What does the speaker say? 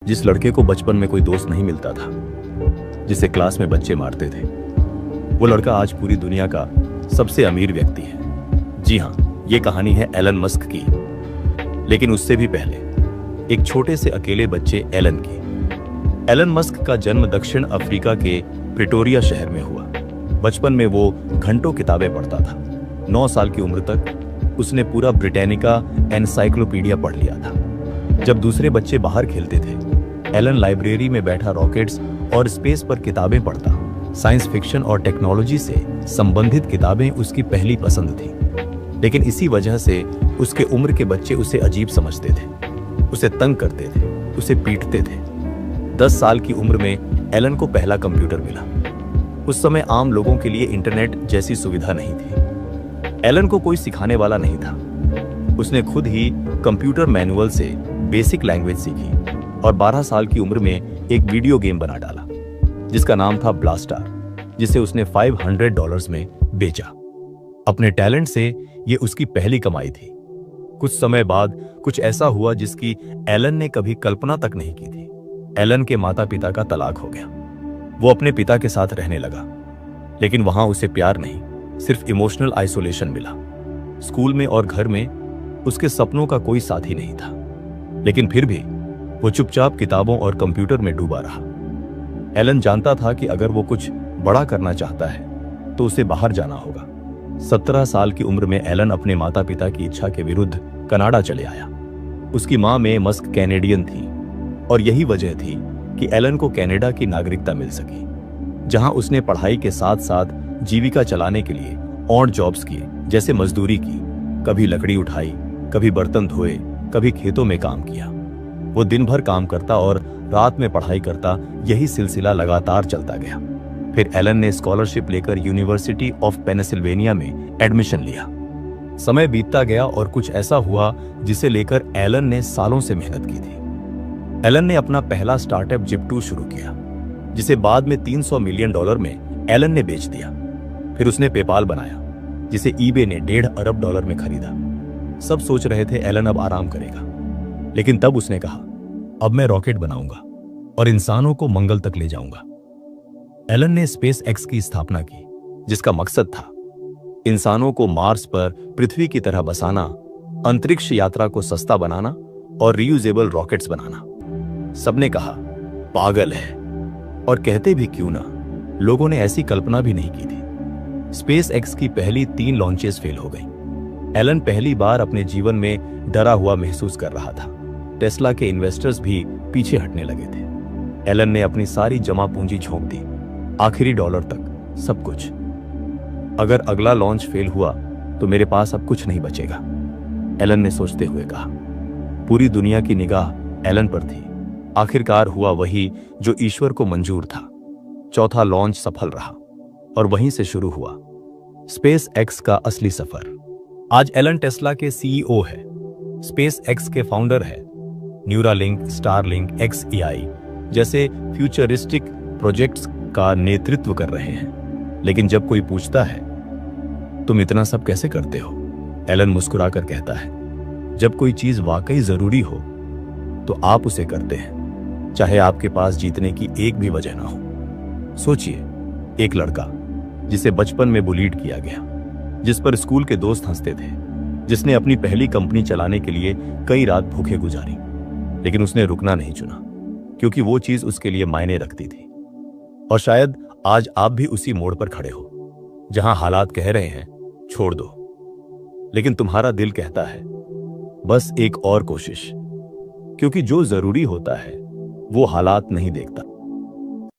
जिस लड़के को बचपन में कोई दोस्त नहीं मिलता था, जिसे क्लास में बच्चे मारते थे, वो लड़का आज पूरी दुनिया का सबसे अमीर व्यक्ति है। जी हाँ, ये कहानी है एलन मस्क की। लेकिन उससे भी पहले एक छोटे से अकेले बच्चे एलन की। एलन मस्क का जन्म दक्षिण अफ्रीका के प्रिटोरिया शहर में हुआ। बचपन में वो घंटों किताबें पढ़ता था। 9 साल की उम्र तक उसने पूरा ब्रिटानिका एनसाइक्लोपीडिया पढ़ लिया था। जब दूसरे बच्चे बाहर खेलते थे, एलन लाइब्रेरी में बैठा रॉकेट्स और स्पेस पर किताबें पढ़ता। साइंस फिक्शन और टेक्नोलॉजी से संबंधित किताबें उसकी पहली पसंद थी। लेकिन इसी वजह से उसके उम्र के बच्चे उसे अजीब समझते थे, उसे तंग करते थे, उसे पीटते थे। 10 साल की उम्र में एलन को पहला कंप्यूटर मिला। उस समय आम लोगों के लिए इंटरनेट जैसी सुविधा नहीं थी। एलन को कोई सिखाने वाला नहीं था। उसने खुद ही कंप्यूटर मैनुअल से बेसिक लैंग्वेज सीखी और 12 साल की उम्र में एक वीडियो गेम बना डाला जिसका नाम था ब्लास्टार, जिसे उसने $500 में बेचा। अपने टैलेंट से ये उसकी पहली कमाई थी। कुछ समय बाद कुछ ऐसा हुआ जिसकी एलन ने कभी कल्पना तक नहीं की थी। एलन के माता पिता का तलाक हो गया। वो अपने पिता के साथ रहने लगा, लेकिन वहां उसे प्यार नहीं, सिर्फ इमोशनल आइसोलेशन मिला। स्कूल में और घर में उसके सपनों का कोई साथी नहीं था। लेकिन फिर भी वो चुपचाप किताबों और कंप्यूटर में डूबा रहा। एलन जानता था कि अगर वो कुछ बड़ा करना चाहता है तो उसे बाहर जाना होगा। 17 साल की उम्र में एलन अपने माता पिता की इच्छा के विरुद्ध कनाडा चले आया। उसकी मां में मस्क कैनेडियन थी और यही वजह थी कि एलन को कनाडा की नागरिकता मिल सकी, जहां उसने पढ़ाई के साथ साथ जीविका चलाने के लिए ऑड जॉब्स किए, जैसे मजदूरी की। कभी लकड़ी उठाई, कभी बर्तन धोए, कभी खेतों में काम किया। वो दिन भर काम करता और रात में पढ़ाई करता। यही सिलसिला लगातार चलता गया। फिर एलन ने स्कॉलरशिप लेकर यूनिवर्सिटी ऑफ पेनिसिल्वेनिया में एडमिशन लिया। समय बीतता गया और कुछ ऐसा हुआ जिसे लेकर एलन ने सालों से मेहनत की थी। एलन ने अपना पहला स्टार्टअप जिप2 शुरू किया, जिसे बाद में $300 मिलियन में एलन ने बेच दिया। फिर उसने पेपाल बनाया, जिसे ईबे ने $1.5 अरब में खरीदा। सब सोच रहे थे एलन अब आराम करेगा, लेकिन तब उसने कहा, अब मैं रॉकेट बनाऊंगा और इंसानों को मंगल तक ले जाऊंगा। एलन ने स्पेस एक्स की स्थापना की, जिसका मकसद था इंसानों को मार्स पर पृथ्वी की तरह बसाना, अंतरिक्ष यात्रा को सस्ता बनाना और रीयूजेबल रॉकेट्स बनाना। सबने कहा पागल है, और कहते भी क्यों ना, लोगों ने ऐसी कल्पना भी नहीं की थी। स्पेस एक्स की पहली 3 लॉन्चेस फेल हो गई। एलन पहली बार अपने जीवन में डरा हुआ महसूस कर रहा था। टेस्ला के इन्वेस्टर्स भी पीछे हटने लगे थे। एलन ने अपनी सारी जमा पूंजी झोंक दी, आखिरी डॉलर तक, सब कुछ। अगर अगला लॉन्च फेल हुआ तो मेरे पास अब कुछ नहीं बचेगा, एलन ने सोचते हुए कहा। पूरी दुनिया की निगाह एलन पर थी। आखिरकार हुआ वही जो ईश्वर को मंजूर था। चौथा लॉन्च सफल रहा और वहीं से शुरू हुआ स्पेस एक्स का असली सफर। आज एलन टेस्ला के सीईओ है, स्पेस एक्स के फाउंडर है। न्यूरालिंक, स्टारलिंक, XAI जैसे फ्यूचरिस्टिक प्रोजेक्ट्स का नेतृत्व कर रहे हैं। लेकिन जब कोई पूछता है तुम इतना सब कैसे करते हो, एलन मुस्कुराकर कहता है, जब कोई चीज वाकई जरूरी हो तो आप उसे करते हैं, चाहे आपके पास जीतने की एक भी वजह ना हो। सोचिए, एक लड़का जिसे बचपन में बुलीड किया गया, जिस पर स्कूल के दोस्त हंसते थे, जिसने अपनी पहली कंपनी चलाने के लिए कई रात भूखे गुजारी, लेकिन उसने रुकना नहीं चुना, क्योंकि वो चीज उसके लिए मायने रखती थी। और शायद आज आप भी उसी मोड़ पर खड़े हो, जहां हालात कह रहे हैं छोड़ दो, लेकिन तुम्हारा दिल कहता है बस एक और कोशिश, क्योंकि जो जरूरी होता है वो हालात नहीं देखता।